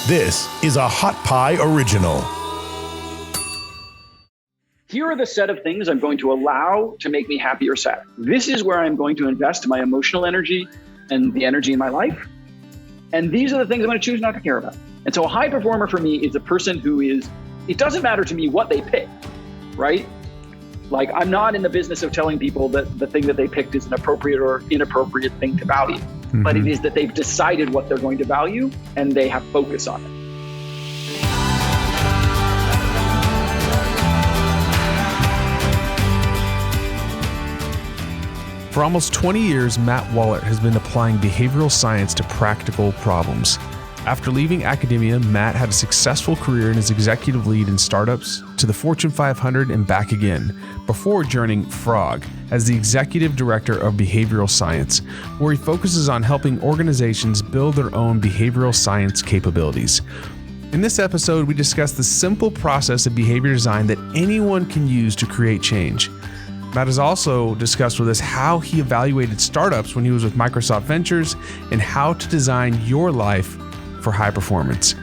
This is a Hot Pie Original. Here are the set of things I'm going to allow to make me happy or sad. This is where I'm going to invest my emotional energy and the energy in my life. And these are the things I'm going to choose not to care about. And so a high performer for me is a person who is, it doesn't matter to me what they pick, right? Like, I'm not in the business of telling people that the thing that they picked is an appropriate or inappropriate thing to value. But it is that they've decided what they're going to value and they have focus on it. For almost 20 years, Matt Wallaert has been applying behavioral science to practical problems. After leaving academia, Matt had a successful career as executive lead in startups to the Fortune 500 and back again, before joining Frog as the executive director of behavioral science, where he focuses on helping organizations build their own behavioral science capabilities. In this episode, we discuss the simple process of behavior design that anyone can use to create change. Matt has also discussed with us how he evaluated startups when he was with Microsoft Ventures and how to design your life for high performance.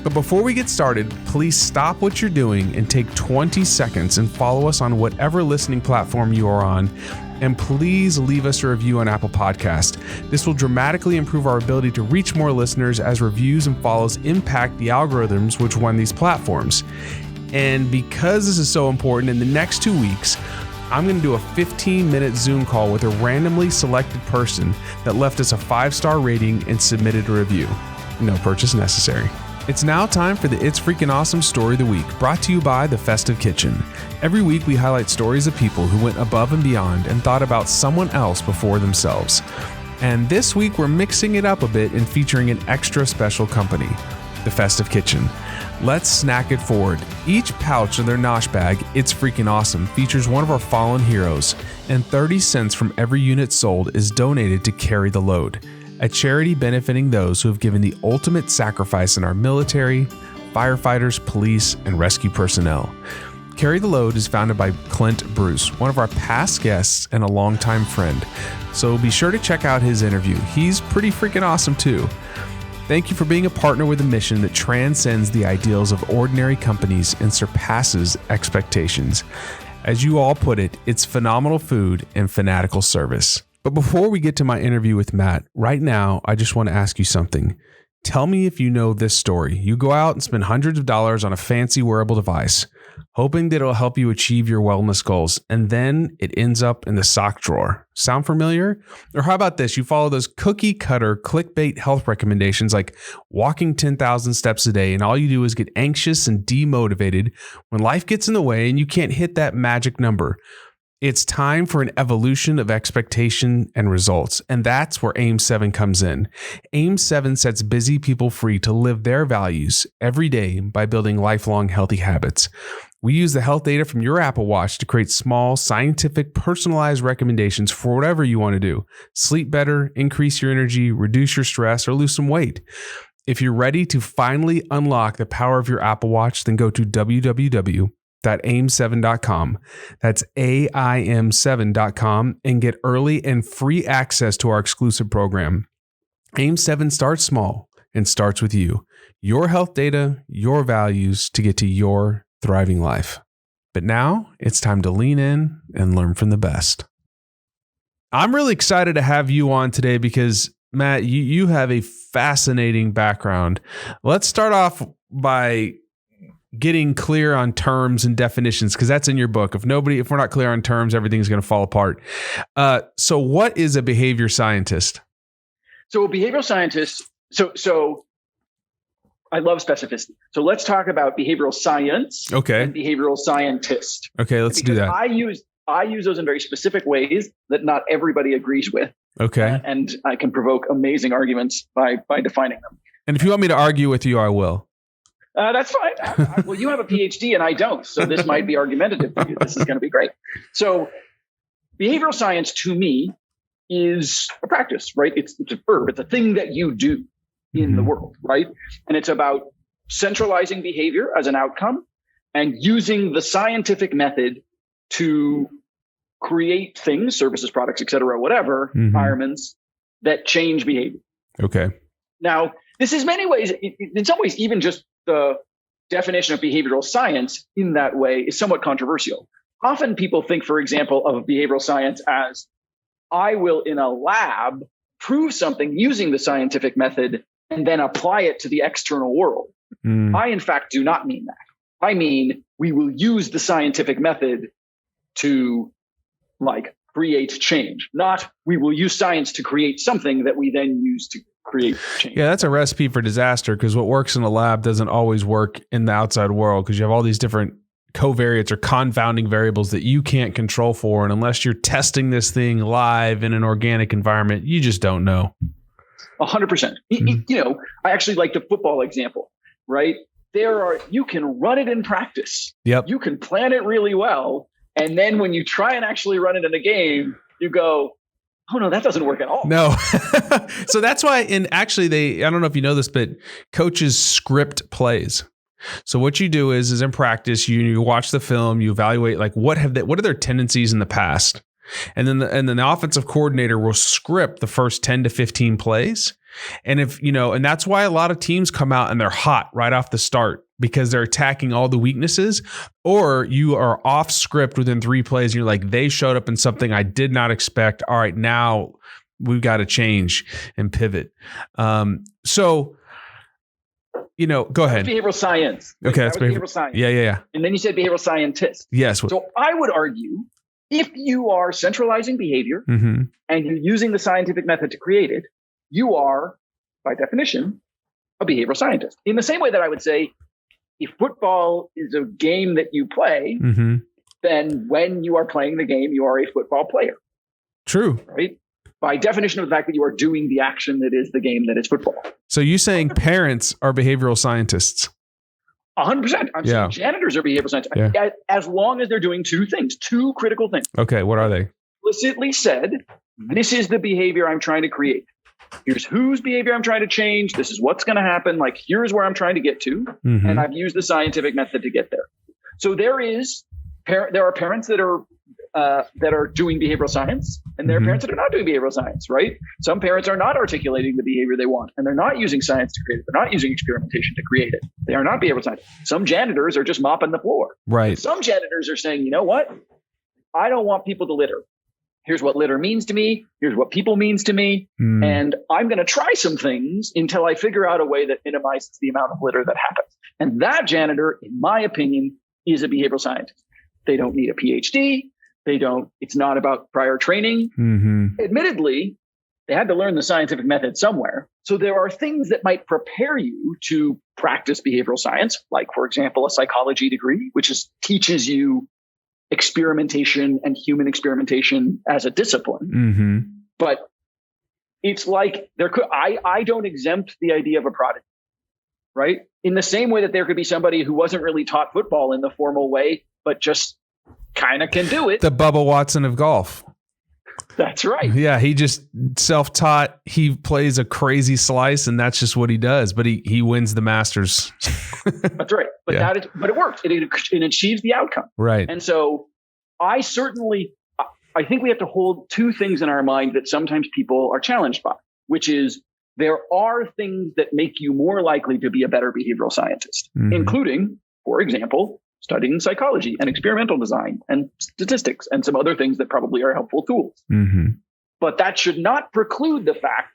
But before we get started, please stop what you're doing and take 20 seconds and follow us on whatever listening platform you are on. And please leave us a review on Apple Podcast. This will dramatically improve our ability to reach more listeners as reviews and follows impact the algorithms which run these platforms. And because this is so important, in the next 2 weeks, I'm going to do a 15-minute Zoom call with a randomly selected person that left us a 5-star rating and submitted a review. No purchase necessary. It's now time for the It's Freaking Awesome Story of the Week, brought to you by the Festive Kitchen. Every week we highlight stories of people who went above and beyond and thought about someone else before themselves. And this week we're mixing it up a bit and featuring an extra special company, the Festive Kitchen. Let's snack it forward. Each pouch of their nosh bag, It's Freaking Awesome, features one of our fallen heroes, and 30 cents from every unit sold is donated to Carry the Load, a charity benefiting those who have given the ultimate sacrifice in our military, firefighters, police, and rescue personnel. Carry the Load is founded by Clint Bruce, one of our past guests and a longtime friend, so be sure to check out his interview. He's pretty freaking awesome too. Thank you for being a partner with a mission that transcends the ideals of ordinary companies and surpasses expectations. As you all put it, it's phenomenal food and fanatical service. But before we get to my interview with Matt, right now, I just want to ask you something. Tell me if you know this story. You go out and spend hundreds of dollars on a fancy wearable device, hoping that it'll help you achieve your wellness goals, and then it ends up in the sock drawer. Sound familiar? Or how about this? You follow those cookie cutter clickbait health recommendations like walking 10,000 steps a day, and all you do is get anxious and demotivated when life gets in the way and you can't hit that magic number. It's time for an evolution of expectation and results, and that's where AIM-7 comes in. AIM-7 sets busy people free to live their values every day by building lifelong healthy habits. We use the health data from your Apple Watch to create small, scientific, personalized recommendations for whatever you want to do. Sleep better, increase your energy, reduce your stress, or lose some weight. If you're ready to finally unlock the power of your Apple Watch, then go to www.aim7.com. That's AIM7.com and get early and free access to our exclusive program. AIM7 starts small and starts with you. Your health data, your values to get to your thriving life. But now it's time to lean in and learn from the best. I'm really excited to have you on today because, Matt, you have a fascinating background. Let's start off by getting clear on terms and definitions, because that's in your book. If we're not clear on terms, everything's going to fall apart. So what is a behavior scientist? So a behavioral scientist, so I love specificity. So let's talk about behavioral science and behavioral scientist. Okay, let's do that. I use those in very specific ways that not everybody agrees with. Okay. And I can provoke amazing arguments by defining them. And if you want me to argue with you, I will. That's fine. Well, you have a PhD and I don't, so this might be argumentative for you. This is going to be great. So behavioral science to me is a practice, right? It's a verb. It's a thing that you do in the world, right? And it's about centralizing behavior as an outcome and using the scientific method to create things, services, products, et cetera, whatever, environments that change behavior. Okay. Now, This is many ways, in some ways, even just the definition of behavioral science in that way is somewhat controversial. Often people think, for example, of behavioral science as I will in a lab prove something using the scientific method and then apply it to the external world. I, in fact, do not mean that. I mean, we will use the scientific method to create change, not we will use science to create something that we then use to create change. Yeah, that's a recipe for disaster, because what works in a lab doesn't always work in the outside world, because you have all these different covariates or confounding variables that you can't control for. And unless you're testing this thing live in an organic environment, you just don't know. 100%. I actually like the football example, right? You can run it in practice. Yep. You can plan it really well. And then when you try and actually run it in a game, you go, oh no, that doesn't work at all. No. So that's why, I don't know if you know this, but coaches script plays. So what you do is in practice, you watch the film, you evaluate what are their tendencies in the past. And then the offensive coordinator will script the first 10 to 15 plays. And and that's why a lot of teams come out and they're hot right off the start, because they're attacking all the weaknesses, or you are off script within 3 plays. And you're like, they showed up in something I did not expect. All right, now we've got to change and pivot. Go ahead. Behavioral science. Okay, that's behavioral science. Yeah. And then you said behavioral scientist. Yes. So I would argue, if you are centralizing behavior and you're using the scientific method to create it, you are, by definition, a behavioral scientist. In the same way that I would say, if football is a game that you play, then when you are playing the game, you are a football player. True. Right? By definition of the fact that you are doing the action that is the game that is football. So you saying parents are behavioral scientists? 100%. I'm saying janitors are behavioral scientists. Yeah. As long as they're doing 2 critical things. Okay, what are they? Explicitly said, this is the behavior I'm trying to create. Here's whose behavior I'm trying to change. This is what's going to happen. Here's where I'm trying to get to. And I've used the scientific method to get there. So there are parents that are doing behavioral science, and there are parents that are not doing behavioral science, right? Some parents are not articulating the behavior they want, and they're not using science to create it. They're not using experimentation to create it. They are not behavioral science. Some janitors are just mopping the floor. Right. Some janitors are saying, you know what? I don't want people to litter. Here's what litter means to me. Here's what people means to me. And I'm going to try some things until I figure out a way that minimizes the amount of litter that happens. And that janitor, in my opinion, is a behavioral scientist. They don't need a Ph.D. It's not about prior training. Admittedly, they had to learn the scientific method somewhere. So there are things that might prepare you to practice behavioral science, like, for example, a psychology degree, which teaches you experimentation and human experimentation as a discipline. But it's like I don't exempt the idea of a prodigy, right? In the same way that there could be somebody who wasn't really taught football in the formal way, but just kind of can do it. The Bubba Watson of golf. That's right. Yeah, he just self-taught. He plays a crazy slice, and that's just what he does. But he wins the Masters. That's right. But but it works. It achieves the outcome. Right. And so I think we have to hold 2 things in our mind that sometimes people are challenged by, which is there are things that make you more likely to be a better behavioral scientist, including, for example, studying psychology and experimental design and statistics and some other things that probably are helpful tools. But that should not preclude the fact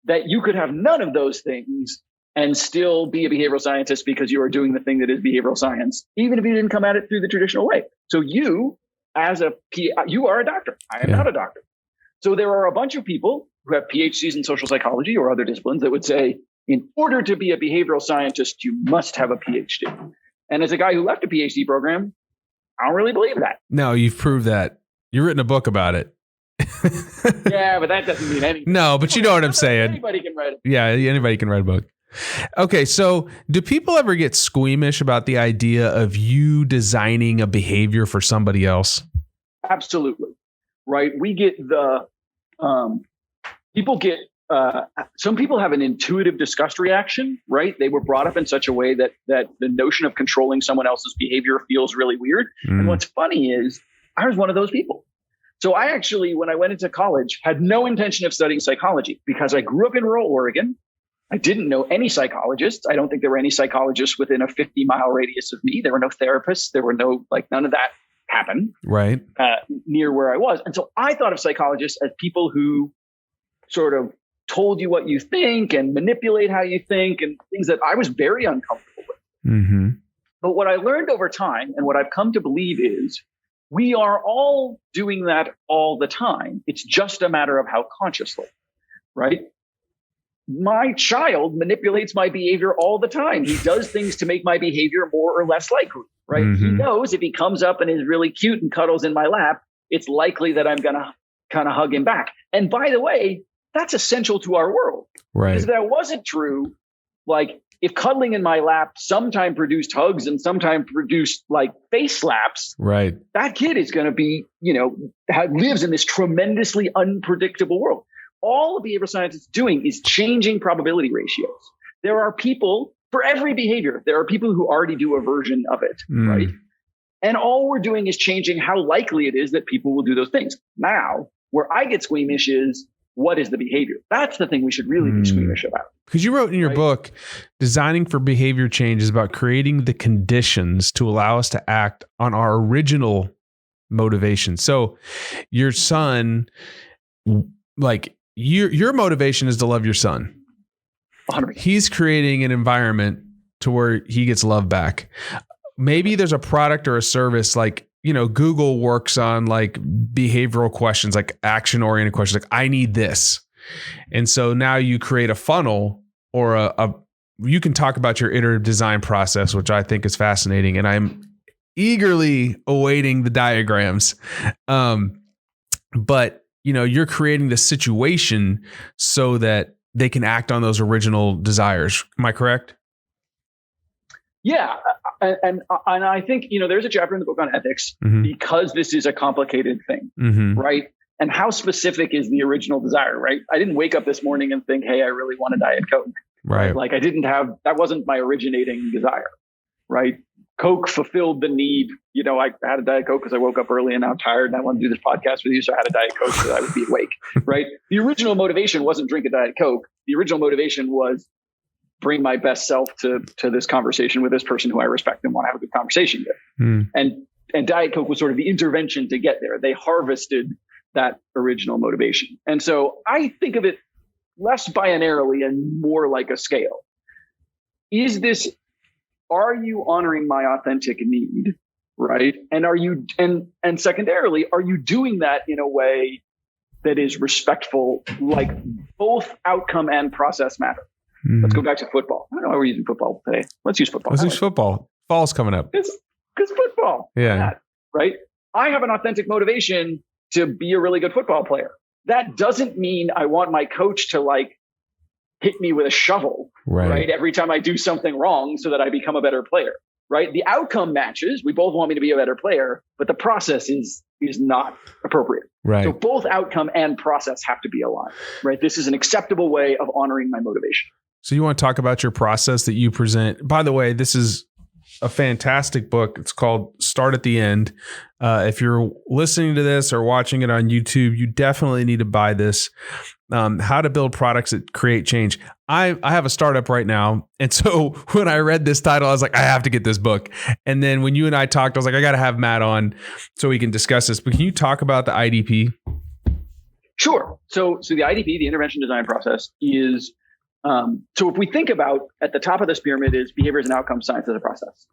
that you could have none of those things and still be a behavioral scientist because you are doing the thing that is behavioral science, even if you didn't come at it through the traditional way. So you are a doctor. I am not a doctor. So there are a bunch of people who have PhDs in social psychology or other disciplines that would say, in order to be a behavioral scientist, you must have a PhD. And as a guy who left a PhD program, I don't really believe that. No, you've proved that. You've written a book about it. Yeah, but that doesn't mean anything. No, but you know what I'm saying. Anybody can write it. Yeah, anybody can write a book. Okay, so do people ever get squeamish about the idea of you designing a behavior for somebody else? Absolutely. Right. We get some people have an intuitive disgust reaction, right? They were brought up in such a way that the notion of controlling someone else's behavior feels really weird. And what's funny is I was one of those people. So I actually, when I went into college, had no intention of studying psychology because I grew up in rural Oregon I didn't know any psychologists. I don't think there were any psychologists within a 50-mile radius of me. There were no therapists. There were no, none of that happened right near where I was. And so I thought of psychologists as people who sort of told you what you think and manipulate how you think, and things that I was very uncomfortable with. Mm-hmm. But what I learned over time, and what I've come to believe, is we are all doing that all the time. It's just a matter of how consciously, right? My child manipulates my behavior all the time. He does things to make my behavior more or less likely, right? Mm-hmm. He knows if he comes up and is really cute and cuddles in my lap, it's likely that I'm going to kind of hug him back. And by the way, that's essential to our world. Right. Because if that wasn't true, if cuddling in my lap sometime produced hugs and sometime produced face slaps, right, that kid is going to be, lives in this tremendously unpredictable world. All the behavioral science is doing is changing probability ratios. There are people for every behavior. There are people who already do a version of it, right? And all we're doing is changing how likely it is that people will do those things. Now, where I get squeamish is, what is the behavior? That's the thing we should really be squeamish about. Because you wrote in your book, Designing for Behavior Change is about creating the conditions to allow us to act on our original motivation. So your son, your motivation is to love your son. 100%. He's creating an environment to where he gets love back. Maybe there's a product or a service Google works on behavioral questions, action-oriented questions, I need this. And so now you create a funnel or you can talk about your iterative design process, which I think is fascinating. And I'm eagerly awaiting the diagrams. But you're creating the situation so that they can act on those original desires. Am I correct? Yeah. And I think, there's a chapter in the book on ethics because this is a complicated thing, right? And how specific is the original desire, right? I didn't wake up this morning and think, hey, I really want a Diet Coke, right? That wasn't my originating desire, right? Coke fulfilled the need. I had a Diet Coke because I woke up early and now I'm tired and I want to do this podcast with you. So I had a Diet Coke so that I would be awake, right? The original motivation wasn't drink a Diet Coke. The original motivation was bring my best self to this conversation with this person who I respect and want to have a good conversation with. And Diet Coke was sort of the intervention to get there. They harvested that original motivation. And so I think of it less binarily and more like a scale. Are you honoring my authentic need? Right. And and secondarily, are you doing that in a way that is respectful, both outcome and process matter? Let's go back to football. I don't know why we're using football today. Let's use football. Let's use football. Fall's coming up. It's football. Yeah. Right. I have an authentic motivation to be a really good football player. That doesn't mean I want my coach to hit me with a shovel, right? Every time I do something wrong so that I become a better player, right? The outcome matches. We both want me to be a better player, but the process is not appropriate. Right. So both outcome and process have to be aligned, right? This is an acceptable way of honoring my motivation. So you want to talk about your process that you present? By the way, this is a fantastic book. It's called Start at the End. If you're listening to this or watching it on YouTube, you definitely need to buy this. How to build products that create change. I have a startup right now. And so when I read this title, I was like, I have to get this book. And then when you and I talked, I was like, I got to have Matt on so we can discuss this. But can you talk about the IDP? Sure. So the IDP, the intervention design process, is so if we think about at the top of this pyramid is behaviors and outcome science as a process.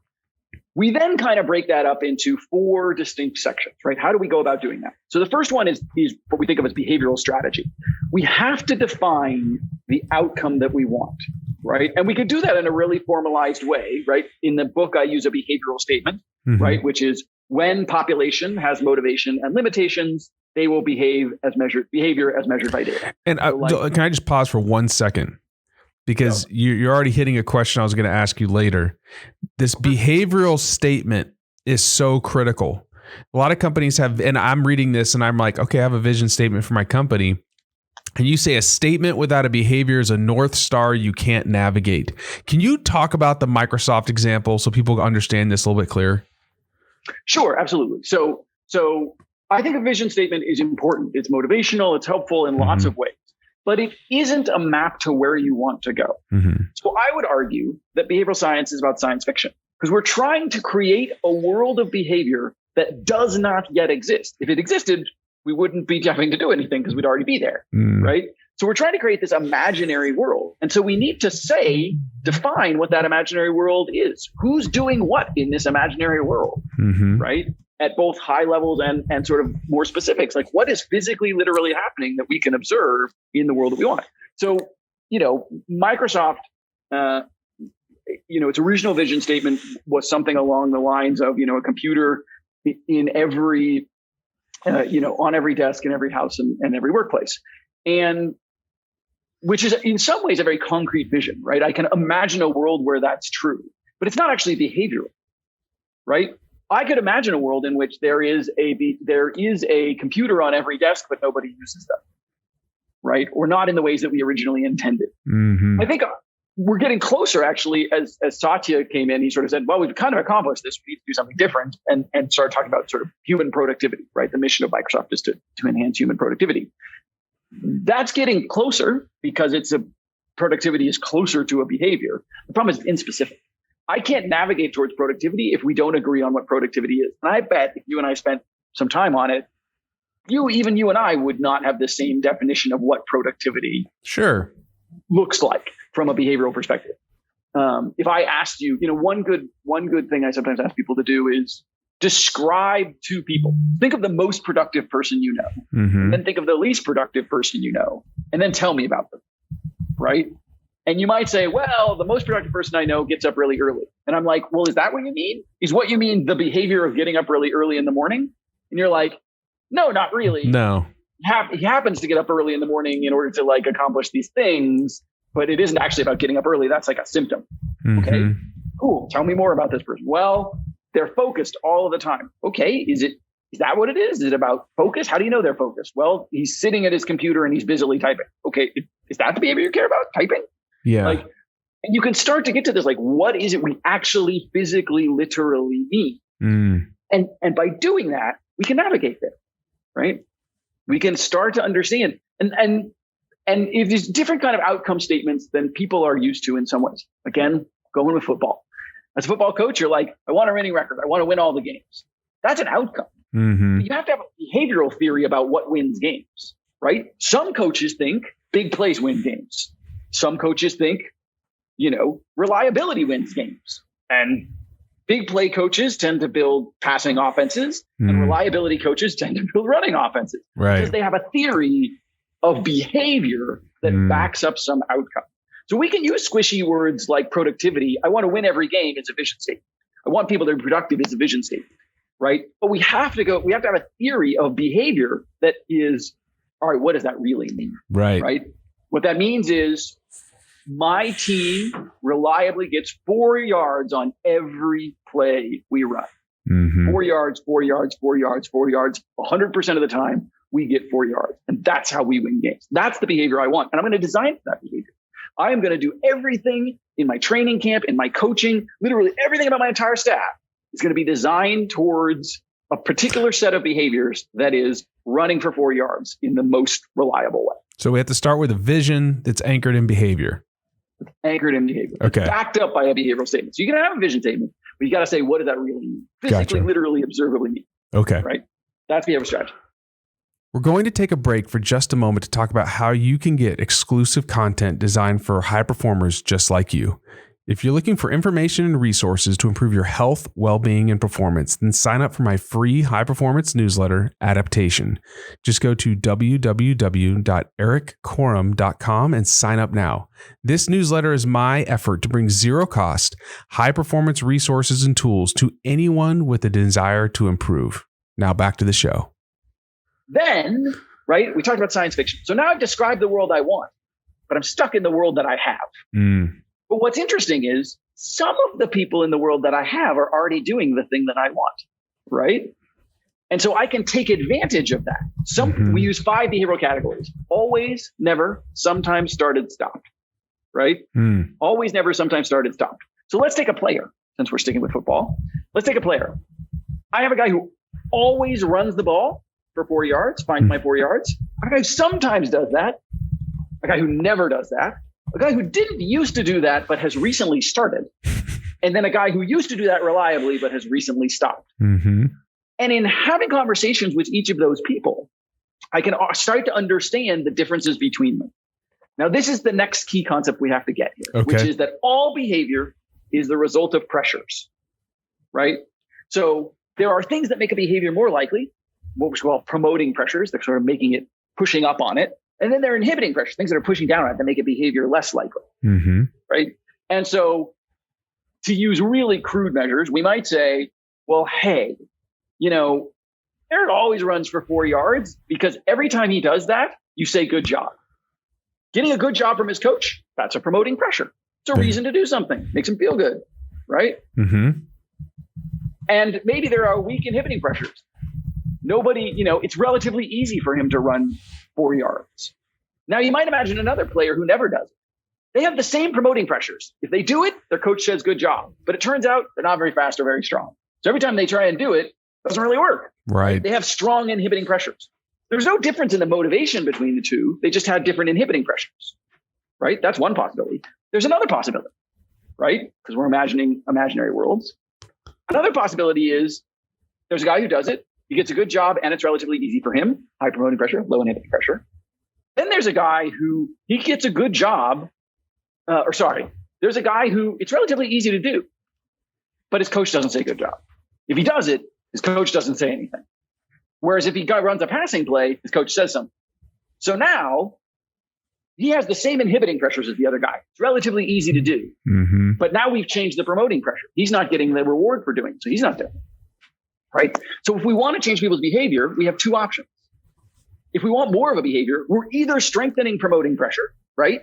We then kind of break that up into 4 distinct sections, right? How do we go about doing that? So the first one is what we think of as behavioral strategy. We have to define the outcome that we want, right? And we could do that in a really formalized way, right? In the book, I use a behavioral statement, right? Which is when population has motivation and limitations, they will behavior as measured by data. And can I just pause for 1 second? Because you're already hitting a question I was going to ask you later. This behavioral statement is so critical. A lot of companies have, and I'm reading this and I'm like, okay, I have a vision statement for my company. And you say a statement without a behavior is a North Star you can't navigate. Can you talk about the Microsoft example so people understand this a little bit clearer? Sure, absolutely. So I think a vision statement is important. It's motivational. It's helpful in lots of ways. but it isn't a map to where you want to go. Mm-hmm. So I would argue that behavioral science is about science fiction because we're trying to create a world of behavior that does not yet exist. If it existed, we wouldn't be having to do anything because we'd already be there, right? So we're trying to create this imaginary world. And so we need to define what that imaginary world is. Who's doing what in this imaginary world, right? At both high levels and sort of more specifics, like what is physically, literally happening that we can observe in the world that we want. So, Microsoft, its original vision statement was something along the lines of, a computer in every, on every desk in every house and every workplace. And which is in some ways a very concrete vision, right? I can imagine a world where that's true, but it's not actually behavioral, right? I could imagine a world in which there is a computer on every desk, but nobody uses them, right? Or not in the ways that we originally intended. I think we're getting closer, actually, as Satya came in, he sort of said, well, we've kind of accomplished this. We need to do something different and started talking about sort of human productivity, right? The mission of Microsoft is to enhance human productivity. That's getting closer because productivity is closer to a behavior. The problem is it's inspecific. I can't navigate towards productivity if we don't agree on what productivity is. And I bet if you and I spent some time on it, even you and I would not have the same definition of what productivity looks like from a behavioral perspective. If I asked you, one good thing I sometimes ask people to do is describe two people. Think of the most productive person you know, and then think of the least productive person you know, and then tell me about them, right? And you might say, well, the most productive person I know gets up really early. And I'm like, well, is that what you mean? Is what you mean the behavior of getting up really early in the morning? And you're like, no, not really. No. He happens to get up early in the morning in order to accomplish these things, but it isn't actually about getting up early. That's like a symptom. Okay, cool. Tell me more about this person. Well, they're focused all the time. Okay, is that what it is? Is it about focus? How do you know they're focused? Well, he's sitting at his computer and he's busily typing. Okay, is that the behavior you care about? Typing? Yeah. And you can start to get to this, what is it we actually physically, literally need? And by doing that, we can navigate there, right? We can start to understand. And if there's different kind of outcome statements than people are used to in some ways. Again, going with football. As a football coach, you're like, I want a winning record. I want to win all the games. That's an outcome. You have to have a behavioral theory about what wins games, right? Some coaches think big plays win games. Some coaches think, reliability wins games. And big play coaches tend to build passing offenses, and reliability coaches tend to build running offenses. Right. Because they have a theory of behavior that backs up some outcome. So we can use squishy words like productivity. I want to win every game is a vision statement. I want people to be productive is a vision statement, right? But we have to have a theory of behavior that is, all right, what does that really mean? Right? What that means is my team reliably gets 4 yards on every play we run. 4 yards, 4 yards, 4 yards, 4 yards, 100% of the time we get 4 yards. And that's how we win games. That's the behavior I want. And I'm going to design for that behavior. I am going to do everything in my training camp, in my coaching, literally everything about my entire staff is going to be designed towards a particular set of behaviors that is running for 4 yards in the most reliable way. So we have to start with a vision that's anchored in behavior. Anchored in behavior. Okay. It's backed up by a behavioral statement. So you can have a vision statement, but you got to say, what does that really mean? Physically, literally, observably mean. Okay. Right? That's behavioral strategy. We're going to take a break for just a moment to talk about how you can get exclusive content designed for high performers just like you. If you're looking for information and resources to improve your health, well-being, and performance, then sign up for my free high-performance newsletter, Adaptation. Just go to www.ericcorum.com and sign up now. This newsletter is my effort to bring zero-cost, high-performance resources and tools to anyone with a desire to improve. Now back to the show. Then, right, we talked about science fiction. So now I've described the world I want, but I'm stuck in the world that I have. But what's interesting is some of the people in the world that I have are already doing the thing that I want, right? And so I can take advantage of that. We use 5 behavioral categories: always, never, sometimes, started, stopped, right? Always, never, sometimes, started, stopped. So let's take a player, since we're sticking with football. Let's take a player. I have a guy who always runs the ball for 4 yards, finds my 4 yards. A guy who sometimes does that. A a guy who never does that, a guy who didn't used to do that but has recently started, and then a guy who used to do that reliably but has recently stopped. Mm-hmm. And in having conversations with each of those people, I can start to understand the differences between them. Now, this is the next key concept we have to get here, which is that all behavior is the result of pressures, right? So there are things that make a behavior more likely, what we call promoting pressures, that sort of making it, pushing up on it. And then there are inhibiting pressures, things that are pushing down on it that make a behavior less likely, right? And so to use really crude measures, we might say, well, hey, Eric always runs for 4 yards because every time he does that, you say good job. Getting a good job from his coach, that's a promoting pressure. It's a reason to do something, makes him feel good, right? Mm-hmm. And maybe there are weak inhibiting pressures. Nobody, it's relatively easy for him to run 4 yards. Now, you might imagine another player who never does it. They have the same promoting pressures. If they do it, their coach says good job. But it turns out they're not very fast or very strong. So every time they try and do it, it doesn't really work. Right. They have strong inhibiting pressures. There's no difference in the motivation between the two. They just have different inhibiting pressures, right? That's one possibility. There's another possibility, right? Because we're imagining imaginary worlds. Another possibility is there's a guy who does it. He gets a good job and it's relatively easy for him. High promoting pressure, low inhibiting pressure. Then there's a guy who he gets a good job. There's a guy who it's relatively easy to do, but his coach doesn't say good job. If he does it, his coach doesn't say anything. Whereas if he runs a passing play, his coach says something. So now he has the same inhibiting pressures as the other guy. It's relatively easy to do. Mm-hmm. But now we've changed the promoting pressure. He's not getting the reward for doing it, so he's not doing it. Right? So if we want to change people's behavior, we have two options. If we want more of a behavior, we're either strengthening promoting pressure, right?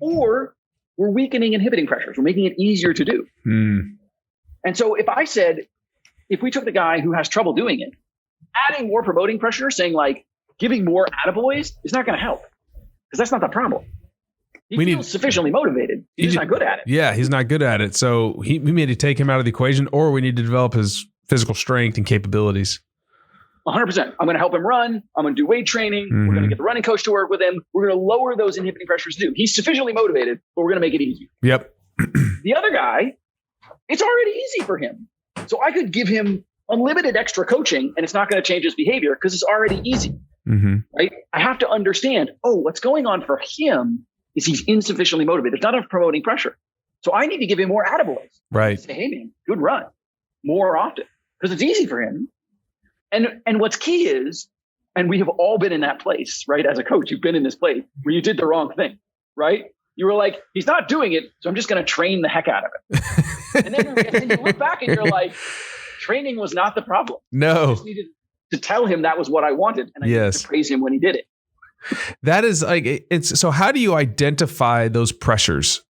Or we're weakening inhibiting pressures. We're making it easier to do. And so if we took the guy who has trouble doing it, adding more promoting pressure, saying like giving more attaboys is not going to help because that's not the problem. He feels sufficiently motivated. He's just not good at it. Yeah, he's not good at it. So we need to take him out of the equation, or we need to develop his physical strength and capabilities. 100%. I'm going to help him run. I'm going to do weight training. We're going to get the running coach to work with him. We're going to lower those inhibiting pressures too. He's sufficiently motivated, but we're going to make it easier. Yep. The other guy, it's already easy for him. So I could give him unlimited extra coaching and it's not going to change his behavior because it's already easy. Right? I have to understand, what's going on for him is he's insufficiently motivated. There's not enough promoting pressure. So I need to give him more attaboys. Right. Say, hey man, good run more often because it's easy for him. And what's key is, and we have all been in that place, right? As a coach, you've been in this place where you did the wrong thing, right? You were like, he's not doing it, so I'm just going to train the heck out of it. and then you look back and you're like, training was not the problem. No. I just needed to tell him that was what I wanted, and I needed to praise him when he did it. That is so how do you identify those pressures?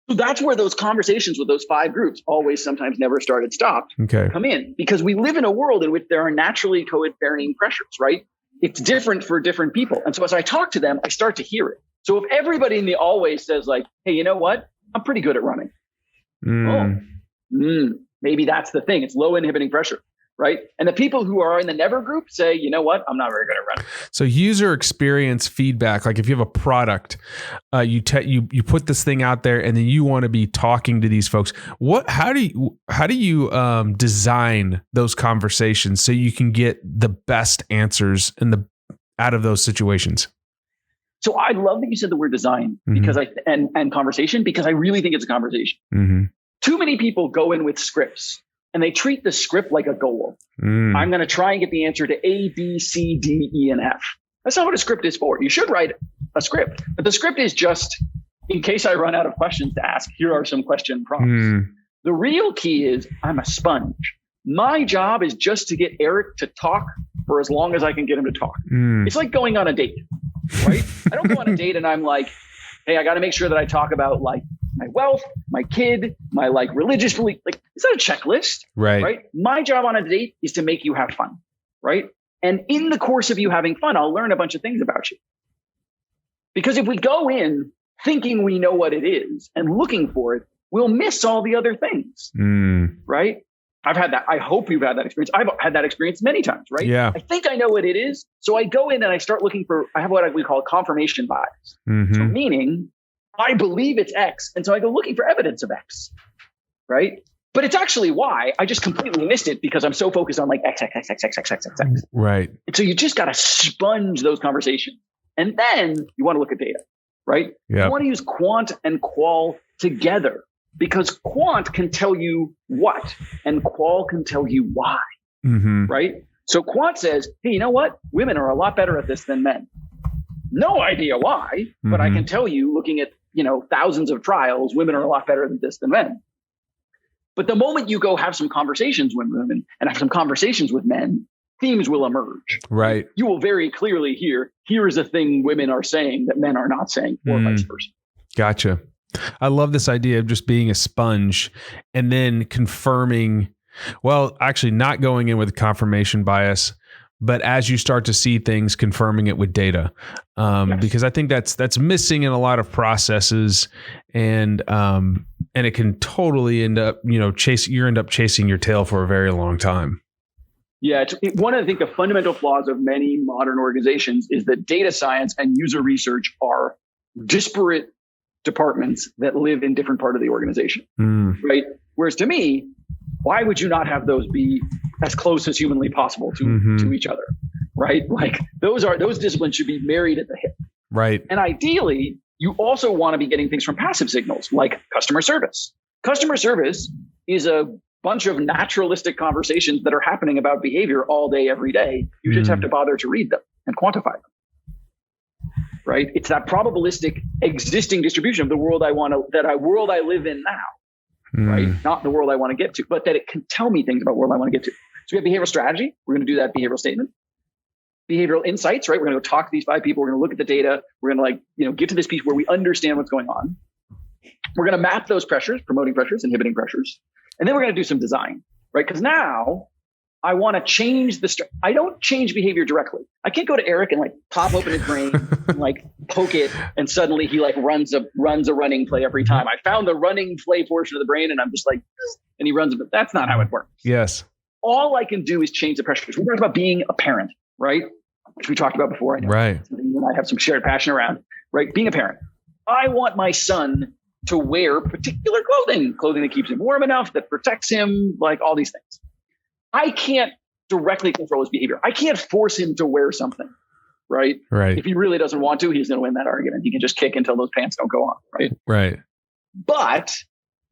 So that's where those conversations with those 5 groups, always, sometimes, never, started, stopped, come in. Because we live in a world in which there are naturally co-varying pressures, right? It's different for different people. And so as I talk to them, I start to hear it. So if everybody in the always says like, hey, you know what? I'm pretty good at running. Maybe that's the thing. It's low inhibiting pressure, right? And the people who are in the never group say, you know what? I'm not very good at running. So user experience feedback, like if you have a product, you put this thing out there and then you want to be talking to these folks. How do you design those conversations so you can get the best answers out of those situations? So I love that you said the word design because and conversation, because I really think it's a conversation. Too many people go in with scripts and they treat the script like a goal. I'm going to try and get the answer to A, B, C, D, E, and F. That's not what a script is for. You should write a script, but the script is just in case I run out of questions to ask, here are some question prompts. The real key is I'm a sponge. My job is just to get Eric to talk for as long as I can get him to talk. It's like going on a date, right? I don't go on a date and I'm like, hey, I got to make sure that I talk about like my wealth, my kid, my like religious belief. Like, it's not a checklist, right? My job on a date is to make you have fun, right? And in the course of you having fun, I'll learn a bunch of things about you. Because if we go in thinking we know what it is and looking for it, we'll miss all the other things, right? I've had that. I hope you've had that experience. I've had that experience many times, right? Yeah. I think I know what it is. So I go in and I start looking for, I have what we call confirmation bias. So meaning I believe it's X. And so I go looking for evidence of X, right? But it's actually Y. I just completely missed it because I'm so focused on like X, X, X, X, X, X, X, X, X. Right. And so you just got to sponge those conversations. And then you want to look at data, right? Yeah. You want to use quant and qual together. Because quant can tell you what, and qual can tell you why, right? So quant says, hey, you know what? Women are a lot better at this than men. No idea why, but I can tell you, looking at thousands of trials, women are a lot better at this than men. But the moment you go have some conversations with women and have some conversations with men, themes will emerge. Right. You will very clearly hear, here is a thing women are saying that men are not saying, or vice versa. Gotcha. I love this idea of just being a sponge and then confirming, well, actually not going in with confirmation bias, but as you start to see things, confirming it with data. Because I think that's missing in a lot of processes, and it can totally end up, you end up chasing your tail for a very long time. Yeah, one of the fundamental flaws of many modern organizations is that data science and user research are disparate departments that live in different part of the organization, right? Whereas to me, why would you not have those be as close as humanly possible to each other, right? Like those disciplines should be married at the hip, right? And ideally, you also want to be getting things from passive signals like customer service. Customer service is a bunch of naturalistic conversations that are happening about behavior all day, every day. You just have to bother to read them and quantify them. Right? It's that probabilistic existing distribution of the world world I live in now, right? Not the world I want to get to, but that it can tell me things about the world I want to get to. So we have behavioral strategy. We're going to do that behavioral statement. Behavioral insights, right? We're going to go talk to these 5 people. We're going to look at the data. We're going to get to this piece where we understand what's going on. We're going to map those pressures, promoting pressures, inhibiting pressures. And then we're going to do some design, right? Because now I want to change I don't change behavior directly. I can't go to Eric and pop open his brain and poke it, and suddenly he runs a running play every time. I found the running play portion of the brain, and I'm just and he runs it. But that's not how it works. Yes. All I can do is change the pressures. We talked about being a parent, right? Which we talked about before. I know. Right. Something you and I have some shared passion around, right? Being a parent. I want my son to wear particular clothing that keeps him warm enough, that protects him, all these things. I can't directly control his behavior. I can't force him to wear something, right? Right. If he really doesn't want to, he's going to win that argument. He can just kick until those pants don't go on, right? Right. But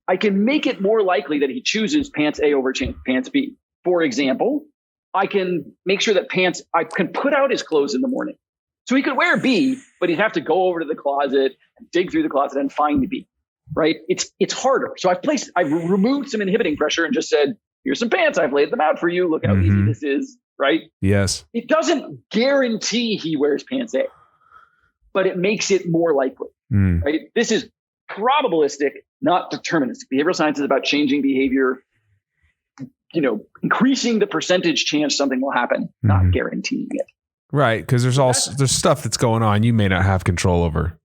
I can make it more likely that he chooses pants A over pants B. For example, I can make sure that I can put out his clothes in the morning. So he could wear B, but he'd have to go over to the closet, dig through the closet and find the B, right? It's harder. So I've removed some inhibiting pressure and just said, here's some pants. I've laid them out for you. Look how easy this is, right? Yes. It doesn't guarantee he wears pants A, but it makes it more likely, right? This is probabilistic, not deterministic. Behavioral science is about changing behavior, increasing the percentage chance something will happen, not guaranteeing it. Right, because there's stuff that's going on you may not have control over.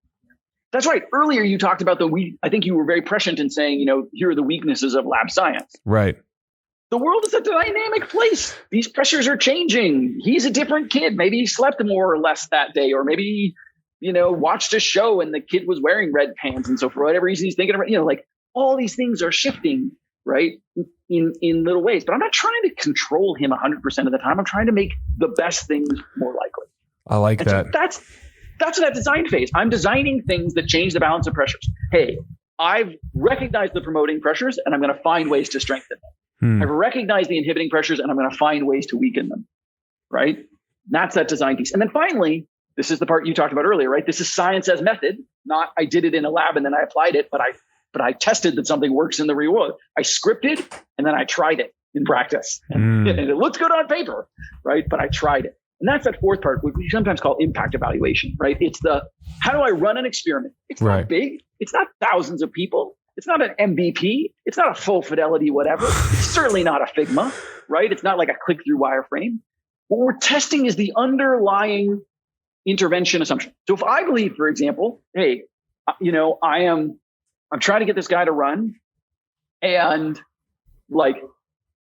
That's right. Earlier you talked about I think you were very prescient in saying, here are the weaknesses of lab science. Right. The world is a dynamic place. These pressures are changing. He's a different kid. Maybe he slept more or less that day, or maybe, watched a show and the kid was wearing red pants. And so for whatever reason, he's thinking about, all these things are shifting, right? In little ways, but I'm not trying to control him 100% of the time. I'm trying to make the best things more likely. I like that. So that's that design phase. I'm designing things that change the balance of pressures. Hey, I've recognized the promoting pressures and I'm going to find ways to strengthen them. I've recognized the inhibiting pressures and I'm going to find ways to weaken them, right? That's that design piece. And then finally, this is the part you talked about earlier, right? This is science as method, not I did it in a lab and then I applied it, but I tested that something works in the real world. I scripted and then I tried it in practice. And it looks good on paper, right? But I tried it. And that's that fourth part, which we sometimes call impact evaluation, right? It's how do I run an experiment? It's not big. It's not thousands of people. It's not an MVP. It's not a full fidelity, whatever. It's certainly not a Figma, right? It's not like a click-through wireframe. What we're testing is the underlying intervention assumption. So if I believe, for example, hey, I'm trying to get this guy to run, and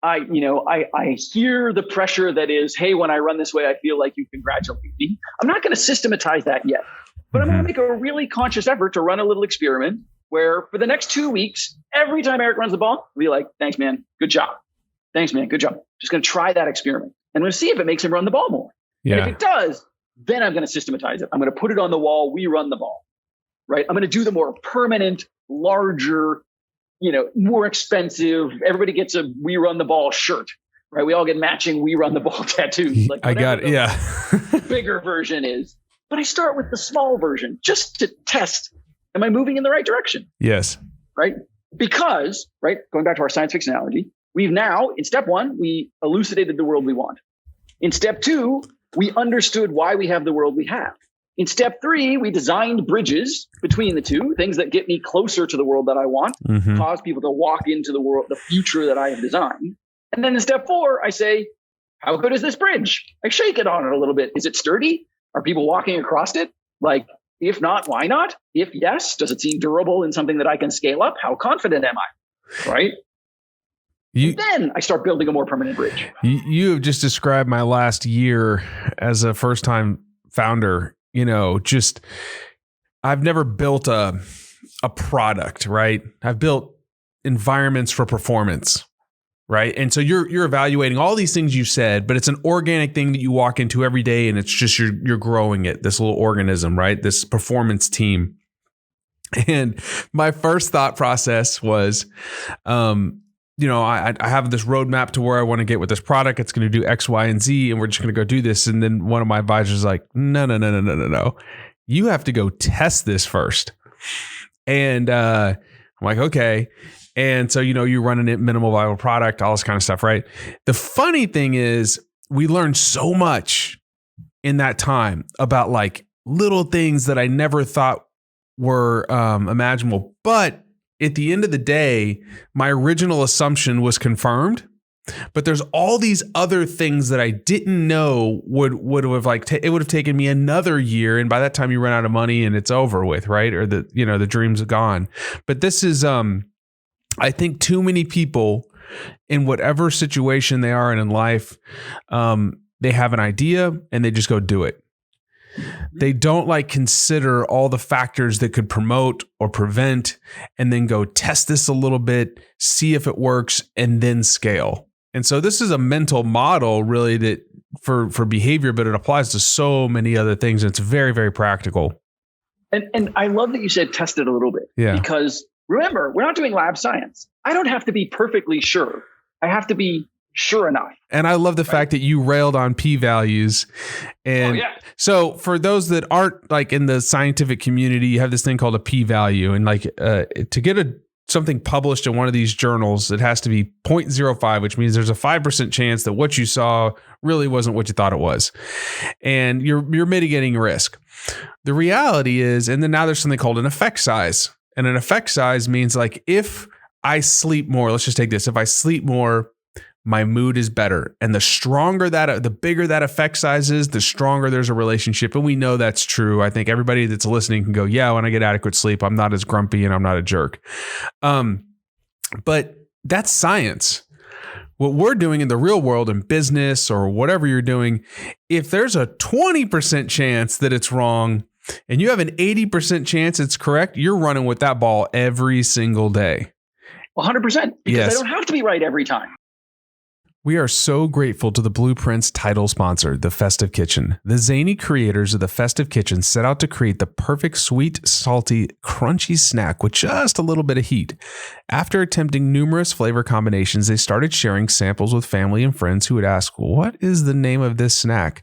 I hear the pressure that is, hey, when I run this way, I feel like you congratulate me. I'm not going to systematize that yet, but I'm going to make a really conscious effort to run a little experiment where for the next 2 weeks, every time Eric runs the ball, I'll be like, thanks, man. Good job. Thanks, man. Good job. Just going to try that experiment. And I'm going to see if it makes him run the ball more. Yeah. And if it does, then I'm going to systematize it. I'm going to put it on the wall. We run the ball, right? I'm going to do the more permanent, larger, more expensive. Everybody gets a We Run the Ball shirt, right? We all get matching We Run the Ball tattoos. Like I got it. Yeah. bigger version is. But I start with the small version just to test, am I moving in the right direction? Yes. Right? Because, right, going back to our science fiction analogy, we've now, in step 1, we elucidated the world we want. In step 2, we understood why we have the world we have. In step 3, we designed bridges between the two, things that get me closer to the world that I want, cause people to walk into the world, the future that I have designed. And then in step 4, I say, how good is this bridge? I shake it on it a little bit. Is it sturdy? Are people walking across it? Like, if not, why not? If yes, does it seem durable and something that I can scale up? How confident am I? Right? Then I start building a more permanent bridge. You have just described my last year as a first-time founder. I've never built a product, right? I've built environments for performance, right? And so you're evaluating all these things you said, but it's an organic thing that you walk into every day, and it's just you're growing it, this little organism, right? This performance team. And my first thought process was, I have this roadmap to where I want to get with this product. It's going to do X, Y, and Z, and we're just going to go do this. And then one of my advisors is like, no. You have to go test this first. And I'm like, okay. And so, you're running it minimal viable product, all this kind of stuff, right? The funny thing is we learned so much in that time about like little things that I never thought were imaginable. But at the end of the day, my original assumption was confirmed, but there's all these other things that I didn't know would have it would have taken me another year. And by that time you run out of money and it's over with, right? Or the dreams are gone. But this is, I think too many people in whatever situation they are in life, they have an idea and they just go do it. They don't consider all the factors that could promote or prevent, and then go test this a little bit, see if it works, and then scale. And so this is a mental model really that for behavior, but it applies to so many other things. And it's very, very practical. And I love that you said test it a little bit. Yeah. Because remember, we're not doing lab science. I don't have to be perfectly sure. I have to be sure enough. And I love the fact that you railed on p-values. And so for those that aren't in the scientific community, you have this thing called a p-value. And to get something published in one of these journals, it has to be 0.05, which means there's a 5% chance that what you saw really wasn't what you thought it was. And you're mitigating risk. The reality is, and then now there's something called an effect size. And an effect size means if I sleep more, let's just take this. If I sleep more, my mood is better. And the bigger that effect size is, the stronger there's a relationship. And we know that's true. I think everybody that's listening can go, yeah, when I get adequate sleep, I'm not as grumpy and I'm not a jerk. But that's science. What we're doing in the real world, in business or whatever you're doing, if there's a 20% chance that it's wrong and you have an 80% chance it's correct, you're running with that ball every single day. 100%. Because I don't have to be right every time. We are so grateful to the BluePrint's title sponsor, the Festive Kitchen. The zany creators of the Festive Kitchen set out to create the perfect sweet, salty, crunchy snack with just a little bit of heat. After attempting numerous flavor combinations, they started sharing samples with family and friends who would ask, what is the name of this snack?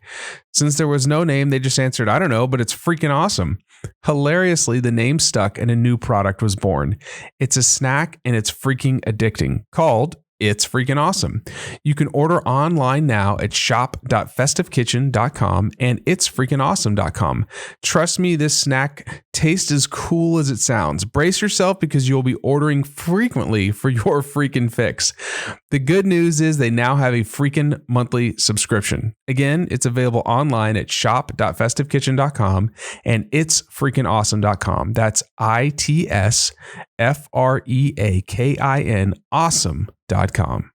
Since there was no name, they just answered, I don't know, but it's freaking awesome. Hilariously, the name stuck and a new product was born. It's a snack and it's freaking addicting, called It's Freaking Awesome. You can order online now at shop.festivekitchen.com and itsfreakingawesome.com. Trust me, this snack tastes as cool as it sounds. Brace yourself because you'll be ordering frequently for your freaking fix. The good news is they now have a freaking monthly subscription. Again, it's available online at shop.festivekitchen.com and itsfreakingawesome.com. That's ITSFREAKIN awesome.com.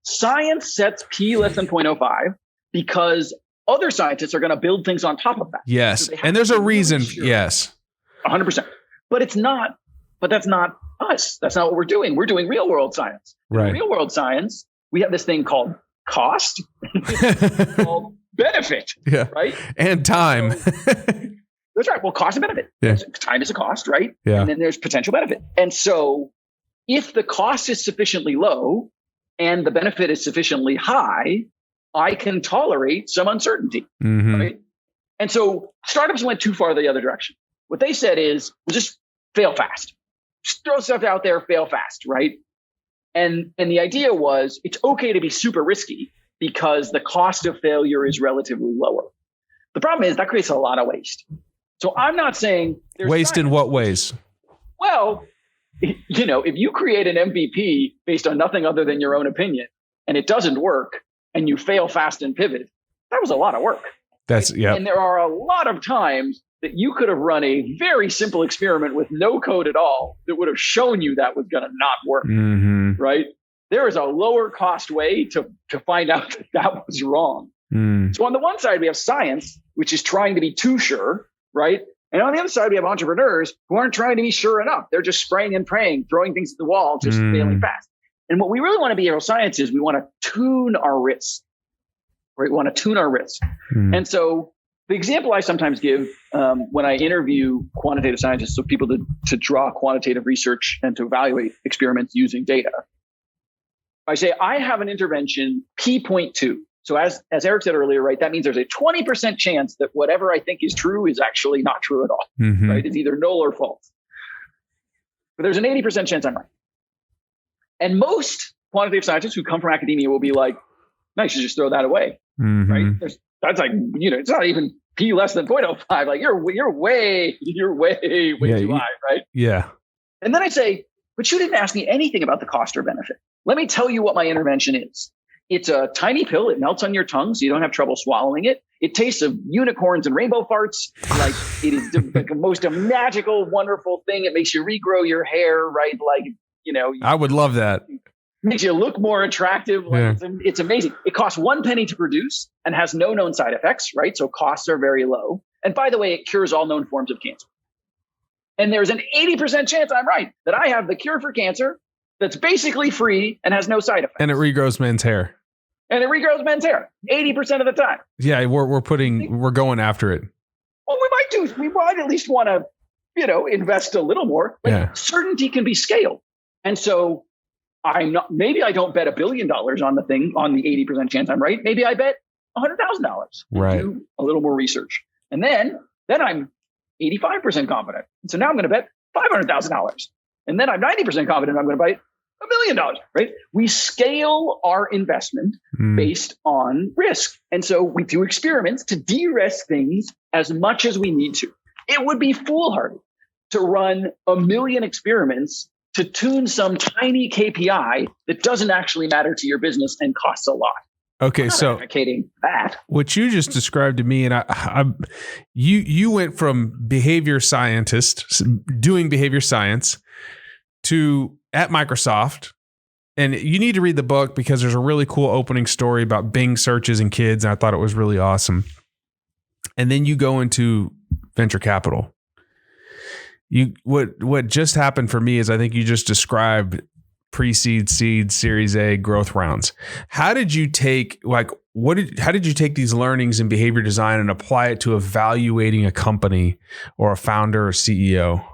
Science sets P less than 0.05 because other scientists are going to build things on top of that. Yes. So and there's a reason. Sure. Yes. 100%. But that's not us. That's not what we're doing. We're doing real world science. Right. In real world science, we have this thing called cost, called benefit. Yeah. Right. And time. That's right. Well, cost and benefit. Yeah. Time is a cost, right? Yeah. And then there's potential benefit. And so if the cost is sufficiently low and the benefit is sufficiently high, I can tolerate some uncertainty. Mm-hmm. Right. And so startups went too far the other direction. What they said is, well, just fail fast. Just throw stuff out there, fail fast, right? And the idea was it's okay to be super risky because the cost of failure is relatively lower. The problem is that creates a lot of waste. So I'm not saying there's waste in what ways? Well, if you create an MVP based on nothing other than your own opinion and it doesn't work and you fail fast and pivot, that was a lot of work. Yeah. And there are a lot of times that you could have run a very simple experiment with no code at all that would have shown you that was going to not work, right? There is a lower cost way to find out that was wrong. So on the one side, we have science, which is trying to be too sure, right? And on the other side, we have entrepreneurs who aren't trying to be sure enough. They're just spraying and praying, throwing things at the wall, just failing fast. And what we really want to behavioral science is we want to tune our risk, right? We want to tune our risk. And so the example I sometimes give when I interview quantitative scientists, so people to draw quantitative research and to evaluate experiments using data, I say, I have an intervention P.2. So as Eric said earlier, right, that means there's a 20% chance that whatever I think is true is actually not true at all, right? It's either null or false. But there's an 80% chance I'm right. And most quantitative scientists who come from academia will be like, no, you should just throw that away, right? That's like, it's not even P less than 0.05. Like you're way too high, right? Yeah. And then I say, but you didn't ask me anything about the cost or benefit. Let me tell you what my intervention is. It's a tiny pill. It melts on your tongue, so you don't have trouble swallowing it. It tastes of unicorns and rainbow farts. Like it is the most magical, wonderful thing. It makes you regrow your hair, right? Like, I would love that. Makes you look more attractive. Like it's amazing. It costs 1 penny to produce and has no known side effects, right? So costs are very low. And by the way, it cures all known forms of cancer. And there's an 80% chance I'm right, that I have the cure for cancer that's basically free and has no side effects. And it regrows men's hair. 80% of the time. Yeah, we're going after it. Well, we might at least want to, invest a little more. Certainty can be scaled. And so maybe I don't bet $1 billion on the 80% chance I'm right. Maybe I bet $100,000. Right. Do a little more research. And then I'm 85% confident. So now I'm going to bet $500,000. And then I'm 90% confident I'm going to bet $1 million, right? We scale our investment based on risk. And so we do experiments to de-risk things as much as we need to. It would be foolhardy to run 1 million experiments to tune some tiny KPI that doesn't actually matter to your business and costs a lot. Okay, so advocating that. What you just described to me, and you went from behavior scientist doing behavior science to at Microsoft, and you need to read the book because there's a really cool opening story about Bing searches and kids, and I thought it was really awesome. And then you go into venture capital. What just happened for me is I think you just described pre-seed, seed, Series A growth rounds. How did you take how did you take these learnings in behavior design and apply it to evaluating a company or a founder or CEO?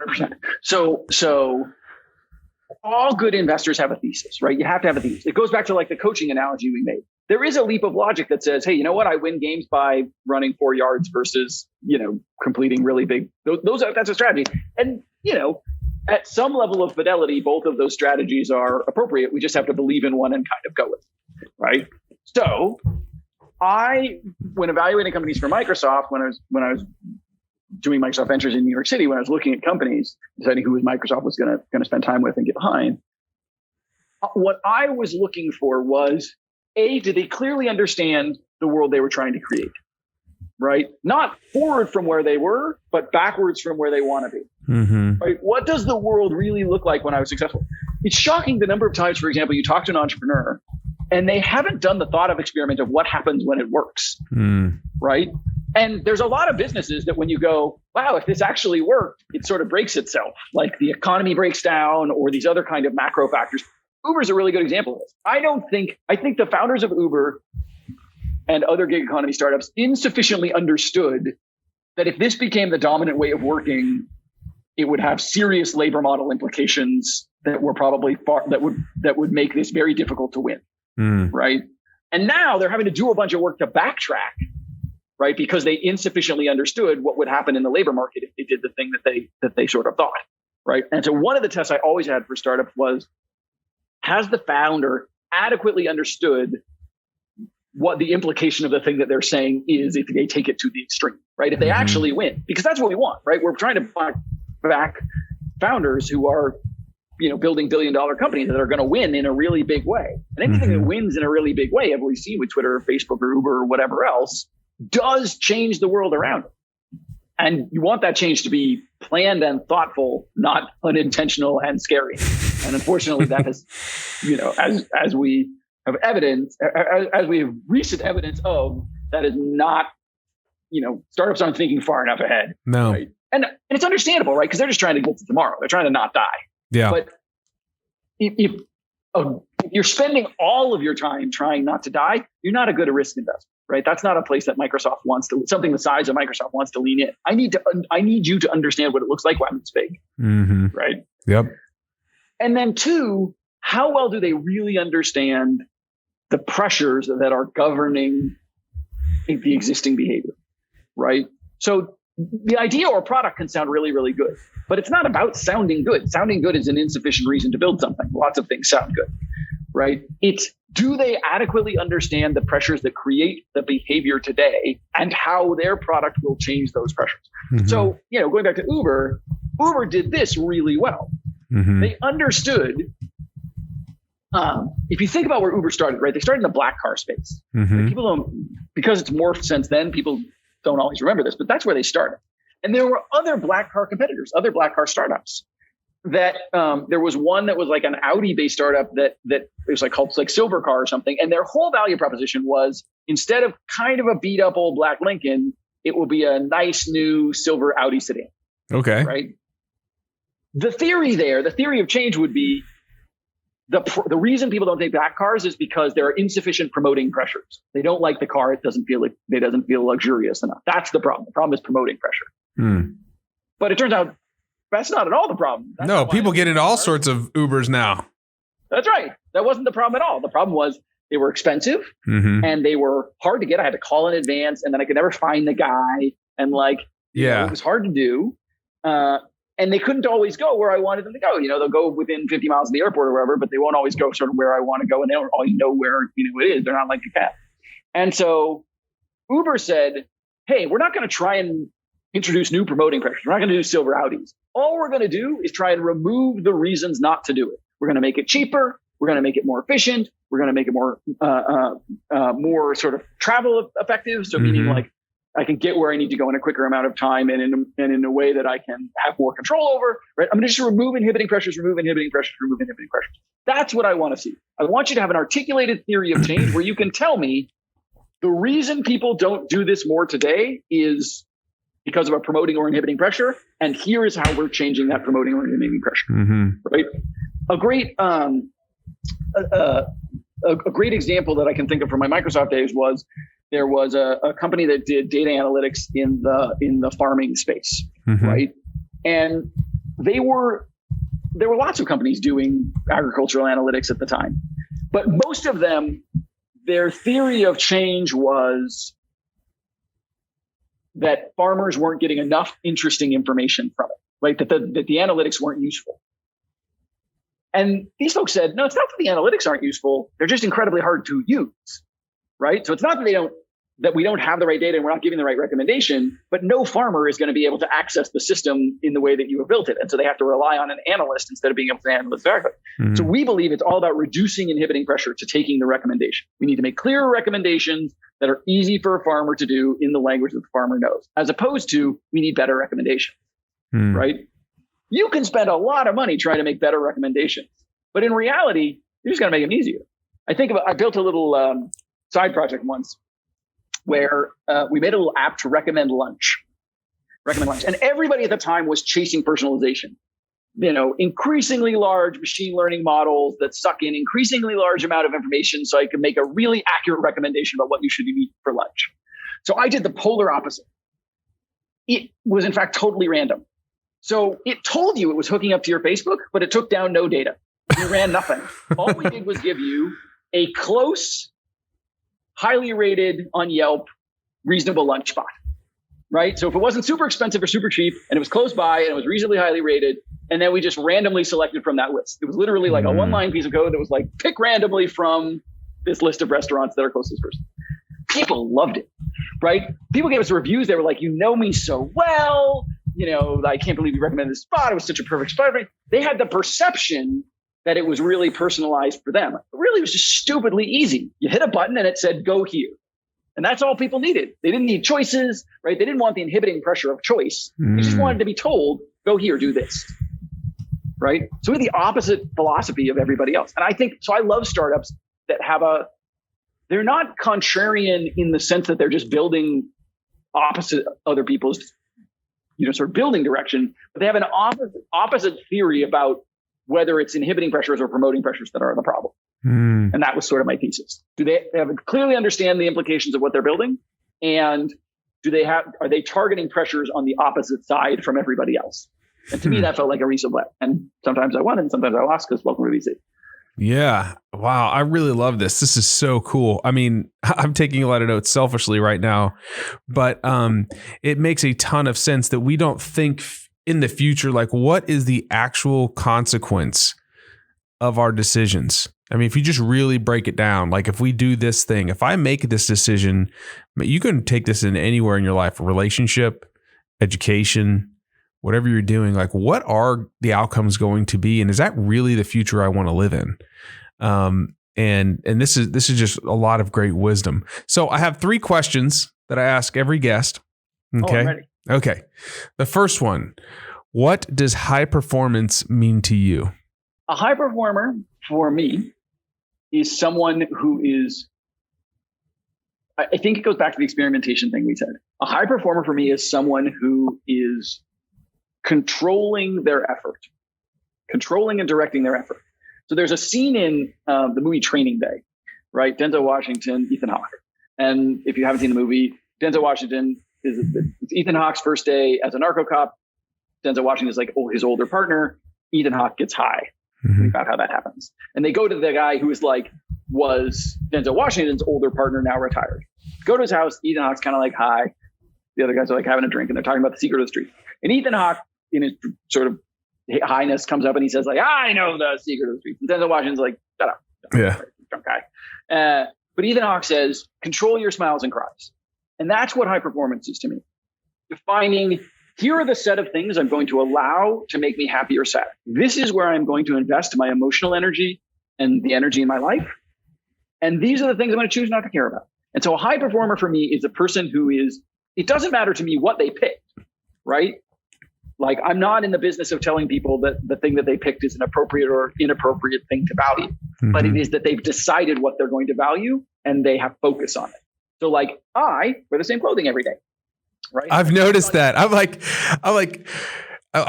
100%. So all good investors have a thesis, right? You have to have a thesis. It goes back to like the coaching analogy we made. There is a leap of logic that says, hey, you know what? I win games by running 4 yards versus, completing really big. That's a strategy. And, at some level of fidelity, both of those strategies are appropriate. We just have to believe in one and kind of go with it, right? So when evaluating companies for Microsoft, when I was doing Microsoft Ventures in New York City, when I was looking at companies, deciding who Microsoft was going to spend time with and get behind, what I was looking for was, A, did they clearly understand the world they were trying to create, right? Not forward from where they were, but backwards from where they want to be, right? What does the world really look like when I was successful? it's shocking the number of times, for example, you talk to an entrepreneur and they haven't done the thought of experiment of what happens when it works, right? And there's a lot of businesses that when you go, wow, if this actually worked, it sort of breaks itself. Like the economy breaks down or these other kind of macro factors. Uber's a really good example of this. I think the founders of Uber and other gig economy startups insufficiently understood that if this became the dominant way of working, it would have serious labor model implications that were probably that would make this very difficult to win, right? And now they're having to do a bunch of work to backtrack, right? Because they insufficiently understood what would happen in the labor market if they did the thing that they sort of thought, right? And so one of the tests I always had for startups was, has the founder adequately understood what the implication of the thing that they're saying is if they take it to the extreme, right? If they actually win, because that's what we want, right? We're trying to back founders who are, building billion-dollar companies that are going to win in a really big way. And anything that wins in a really big way, as we've seen with Twitter or Facebook or Uber or whatever else, does change the world around it. And you want that change to be planned and thoughtful, not unintentional and scary. And unfortunately, that is, as we have evidence, as we have recent evidence of, that is not, startups aren't thinking far enough ahead. No. Right? And it's understandable, right? Because they're just trying to get to tomorrow. They're trying to not die. Yeah. But if you're spending all of your time trying not to die, you're not a good risk investor, right? That's not a place that Microsoft wants to, something the size of Microsoft wants to lean in. I need you to understand what it looks like when it's big, right? Yep. And then two, how well do they really understand the pressures that are governing the existing behavior, right? So the idea or product can sound really, really good, but it's not about sounding good. Sounding good is an insufficient reason to build something. Lots of things sound good, right? It's, do they adequately understand the pressures that create the behavior today and how their product will change those pressures? So, going back to Uber did this really well. They understood, if you think about where Uber started, right? They started in the black car space. Like people don't, because it's morphed since then, people don't always remember this, but that's where they started. And there were other black car competitors, other black car startups that there was one that was like an Audi based startup that it was like called like Silver Car or something. And their whole value proposition was, instead of kind of a beat up old black Lincoln, it will be a nice new silver Audi sedan. Okay. Right. The theory of change would be the reason people don't take black cars is because there are insufficient promoting pressures. They don't like the car. It doesn't feel luxurious enough. That's the problem. The problem is promoting pressure. But it turns out that's not at all the problem. No, people get into all sorts of Ubers now. That's right. That wasn't the problem at all. The problem was they were expensive and they were hard to get. I had to call in advance and then I could never find the guy. And it was hard to do. And they couldn't always go where I wanted them to go. They'll go within 50 miles of the airport or wherever, but they won't always go sort of where I want to go. And they don't always know where, it is. They're not like a cat. And so Uber said, hey, we're not going to try and introduce new promoting pressures. We're not going to do silver Audis. All we're going to do is try and remove the reasons not to do it. We're going to make it cheaper. We're going to make it more efficient. We're going to make it more sort of travel effective. So meaning like, I can get where I need to go in a quicker amount of time and in a way that I can have more control over, right? I'm going to just remove inhibiting pressures. That's what I want to see. I want you to have an articulated theory of change where you can tell me the reason people don't do this more today is because of a promoting or inhibiting pressure. And here is how we're changing that promoting or inhibiting pressure, right? A great example that I can think of from my Microsoft days was, there was a company that did data analytics in the farming space, right? And there were lots of companies doing agricultural analytics at the time, but most of them, their theory of change was that farmers weren't getting enough interesting information from it, right? That the analytics weren't useful. And these folks said, no, it's not that the analytics aren't useful; they're just incredibly hard to use, right? So it's not that we don't have the right data and we're not giving the right recommendation, but no farmer is going to be able to access the system in the way that you have built it. And so they have to rely on an analyst instead of being able to analyze directly. So we believe it's all about reducing inhibiting pressure to taking the recommendation. We need to make clearer recommendations that are easy for a farmer to do in the language that the farmer knows, as opposed to we need better recommendations, right? You can spend a lot of money trying to make better recommendations. But in reality, you're just going to make them easier. I built a little side project once where we made a little app to recommend lunch. And everybody at the time was chasing personalization. Increasingly large machine learning models that suck in increasingly large amount of information so I could make a really accurate recommendation about what you should eat for lunch. So I did the polar opposite. It was in fact totally random. So it told you it was hooking up to your Facebook, but it took down no data. We ran nothing. All we did was give you a close, highly rated on Yelp, reasonable lunch spot. Right? So if it wasn't super expensive or super cheap and it was close by and it was reasonably highly rated, and then we just randomly selected from that list. It was literally like a one-line piece of code that was like, pick randomly from this list of restaurants that are close to this person. People loved it, right? People gave us reviews. They were like, you know me so well. I can't believe you recommended this spot. It was such a perfect spot. They had the perception that it was really personalized for them. It really was just stupidly easy. You hit a button and it said, go here. And that's all people needed. They didn't need choices, right? They didn't want the inhibiting pressure of choice. They just wanted to be told, go here, do this, right? So we have the opposite philosophy of everybody else. And I love startups that they're not contrarian in the sense that they're just building opposite other people's, sort of building direction, but they have an opposite theory about whether it's inhibiting pressures or promoting pressures that are the problem. And that was sort of my thesis. Do they clearly understand the implications of what they're building? And are they targeting pressures on the opposite side from everybody else? And to me, that felt like a reasonable bet. And sometimes I won and sometimes I lost because welcome to VC. Yeah. Wow. I really love this. This is so cool. I mean, I'm taking a lot of notes selfishly right now, but it makes a ton of sense that we don't think in the future, like what is the actual consequence of our decisions? I mean, if you just really break it down, like if we do this thing, if I make this decision, you can take this in anywhere in your life, a relationship, education, whatever you're doing, like what are the outcomes going to be? And is that really the future I want to live in? And this is just a lot of great wisdom. So I have 3 questions that I ask every guest. Okay. I'm ready. Okay. The first one, what does high performance mean to you? A high performer for me is someone who is, I think it goes back to the experimentation thing we said. A high performer for me is someone who is controlling their effort, controlling and directing their effort. So there's a scene in the movie Training Day, right? Denzel Washington, Ethan Hawke. And if you haven't seen the movie, Denzel Washington it's Ethan Hawke's first day as a narco cop. Denzel Washington is like his older partner. Ethan Hawke gets high. About how that happens. And they go to the guy who was Denzel Washington's older partner, now retired. Go to his house. Ethan Hawke's kind of like high. The other guys are like having a drink and they're talking about the secret of the street. And Ethan Hawke, in his sort of highness, comes up and he says like, I know the secret of the street. And Denzel Washington's like, shut up. Yeah. Drunk guy. But Ethan Hawke says, control your smiles and cries. And that's what high performance is to me. Defining, here are the set of things I'm going to allow to make me happy or sad. This is where I'm going to invest my emotional energy and the energy in my life. And these are the things I'm going to choose not to care about. And so a high performer for me is a person who it doesn't matter to me what they picked, right? Like I'm not in the business of telling people that the thing that they picked is an appropriate or inappropriate thing to value, but it is that they've decided what they're going to value and they have focus on it. So like I wear the same clothing every day. Right. I've noticed that. I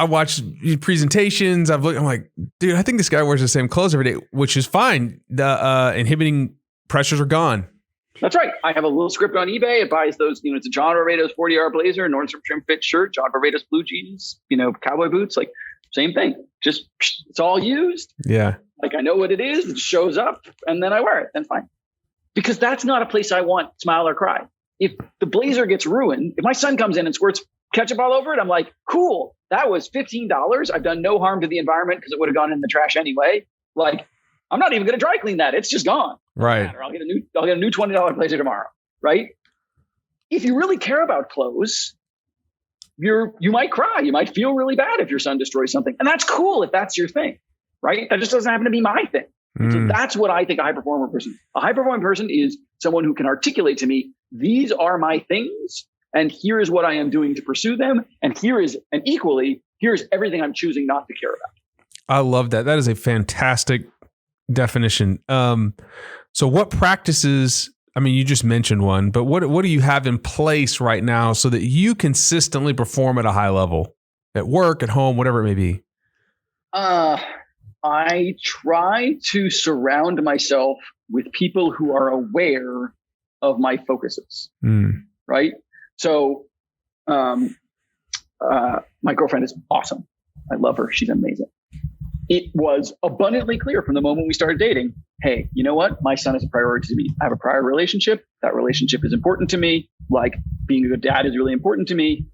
watch presentations. I'm like, dude, I think this guy wears the same clothes every day, which is fine. The inhibiting pressures are gone. That's right. I have a little script on eBay. It buys those, it's a John Barbados 40-hour blazer, Nordstrom trim fit shirt, John Barbados blue jeans, cowboy boots, like same thing. Just it's all used. Yeah. Like I know what it is. It shows up and then I wear it. Then fine. Because that's not a place I want smile or cry. If the blazer gets ruined, if my son comes in and squirts ketchup all over it, I'm like, cool, that was $15. I've done no harm to the environment because it would have gone in the trash anyway. Like, I'm not even going to dry clean that. It's just gone. Right. I'll get a new $20 blazer tomorrow. Right. If you really care about clothes, you might cry. You might feel really bad if your son destroys something. And that's cool if that's your thing. Right. That just doesn't happen to be my thing. So that's what I think a high performer person. A high performing person is someone who can articulate to me, these are my things, and here is what I am doing to pursue them, and here's everything I'm choosing not to care about. I love that. That is a fantastic definition. So what practices, I mean, you just mentioned one, but what do you have in place right now so that you consistently perform at a high level at work, at home, whatever it may be? I try to surround myself with people who are aware of my focuses, right? So my girlfriend is awesome. I love her. She's amazing. It was abundantly clear from the moment we started dating, hey, you know what? My son is a priority to me. I have a prior relationship. That relationship is important to me. Like being a good dad is really important to me.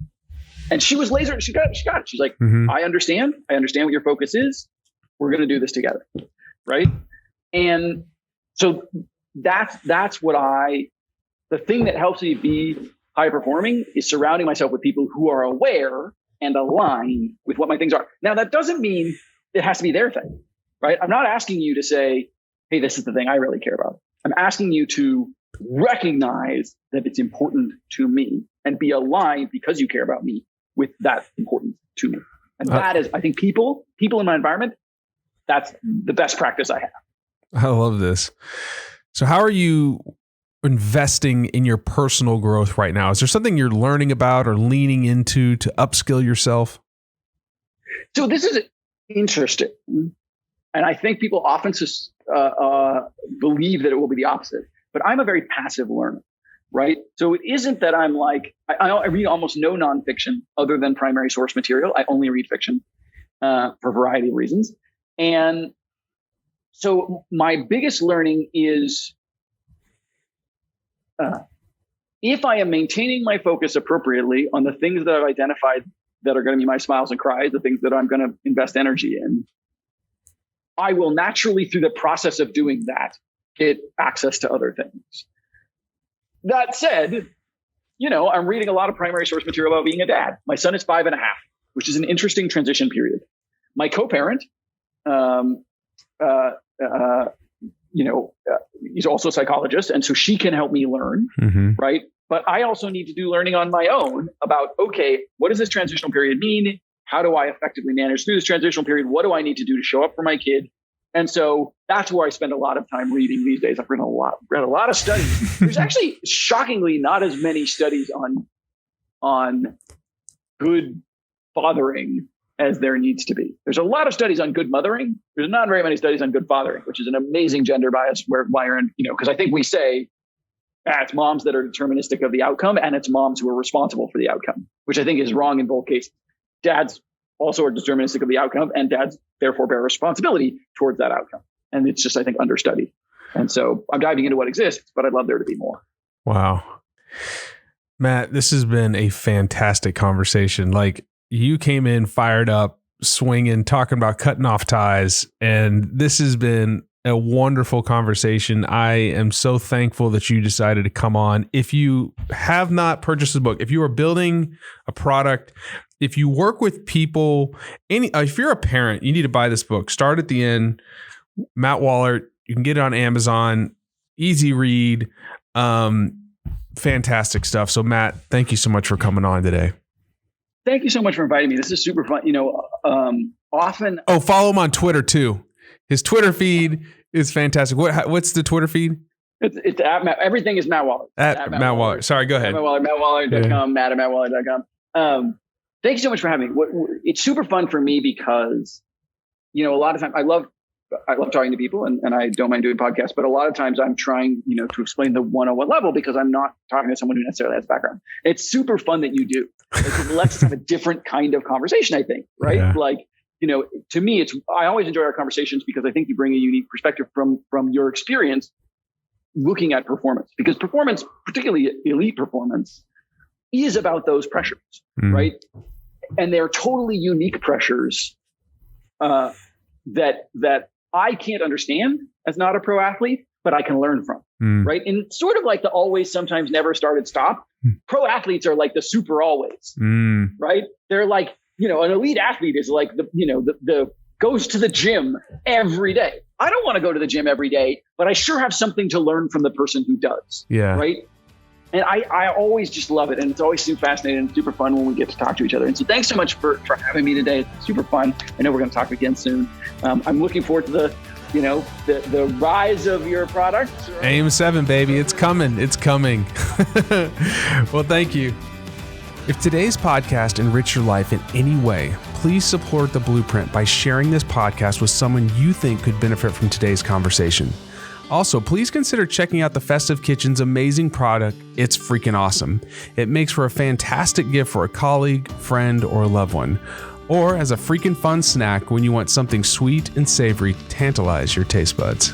And she was laser. She got it. She's like, I understand. I understand what your focus is. We're going to do this together. Right. And so that's what the thing that helps me be high performing is surrounding myself with people who are aware and aligned with what my things are. Now, that doesn't mean it has to be their thing, right? I'm not asking you to say, hey, this is the thing I really care about. I'm asking you to recognize that it's important to me and be aligned because you care about me with that importance to me. And that is, I think people in my environment, that's the best practice I have. I love this. So how are you investing in your personal growth right now? Is there something you're learning about or leaning into to upskill yourself? So this is interesting. And I think people often believe that it will be the opposite, but I'm a very passive learner, right? So it isn't that I'm like, I read almost no nonfiction other than primary source material. I only read fiction for a variety of reasons. And so my biggest learning is if I am maintaining my focus appropriately on the things that I've identified that are going to be my smiles and cries, the things that I'm going to invest energy in, I will naturally, through the process of doing that, get access to other things. That said, I'm reading a lot of primary source material about being a dad. My son is 5.5, which is an interesting transition period. My co-parent, he's also a psychologist, and so she can help me learn, right? But I also need to do learning on my own about, okay, what does this transitional period mean? How do I effectively manage through this transitional period? What do I need to do to show up for my kid? And so that's where I spend a lot of time reading these days. I've read a lot of studies. There's actually shockingly not as many studies on good fathering as there needs to be. There's a lot of studies on good mothering. There's not very many studies on good fathering, which is an amazing gender bias because I think we say it's moms that are deterministic of the outcome and it's moms who are responsible for the outcome, which I think is wrong in both cases. Dads also are deterministic of the outcome and dads therefore bear responsibility towards that outcome. And it's just, I think, understudied. And so I'm diving into what exists, but I'd love there to be more. Wow. Matt, this has been a fantastic conversation. Like, you came in fired up, swinging, talking about cutting off ties. And this has been a wonderful conversation. I am so thankful that you decided to come on. If you have not purchased the book, if you are building a product, if you work with people, if you're a parent, you need to buy this book. Start at the End, Matt Wallaert. You can get it on Amazon. Easy read. Fantastic stuff. So Matt, thank you so much for coming on today. Thank you so much for inviting me. This is super fun. Often. Oh, follow him on Twitter too. His Twitter feed is fantastic. What's the Twitter feed? It's at Matt. Everything is Matt Wallaert. At Matt Wallaert. Sorry, go ahead. MattWallaert.com, Matt at MattWallaert.com. Thank you so much for having me. It's super fun for me because, a lot of times I love talking to people and I don't mind doing podcasts, but a lot of times I'm trying, to explain the 101 level because I'm not talking to someone who necessarily has background. It's super fun that you do. It lets us have a different kind of conversation, I think, right? Yeah. Like, to me, I always enjoy our conversations because I think you bring a unique perspective from your experience looking at performance, because performance, particularly elite performance, is about those pressures, right? And they're totally unique pressures that I can't understand as not a pro athlete, but I can learn from, right? And sort of like the always, sometimes, never, started, stop. Pro athletes are like the super always, right? They're like, an elite athlete is like the goes to the gym every day. I don't want to go to the gym every day, but I sure have something to learn from the person who does. Yeah. Right. And I always just love it. And it's always super fascinating and super fun when we get to talk to each other. And so thanks so much for having me today. It's super fun. I know we're going to talk again soon. I'm looking forward to the rise of your product. AM7, baby. It's coming. It's coming. Well, thank you. If today's podcast enriched your life in any way, please support the Blueprint by sharing this podcast with someone you think could benefit from today's conversation. Also, please consider checking out the Festive Kitchen's amazing product. It's freaking awesome. It makes for a fantastic gift for a colleague, friend, or a loved one. Or as a freaking fun snack when you want something sweet and savory to tantalize your taste buds.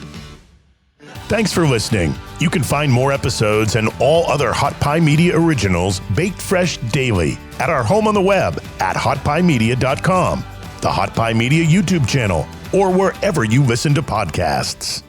Thanks for listening. You can find more episodes and all other Hot Pie Media originals baked fresh daily at our home on the web at hotpiemedia.com, the Hot Pie Media YouTube channel, or wherever you listen to podcasts.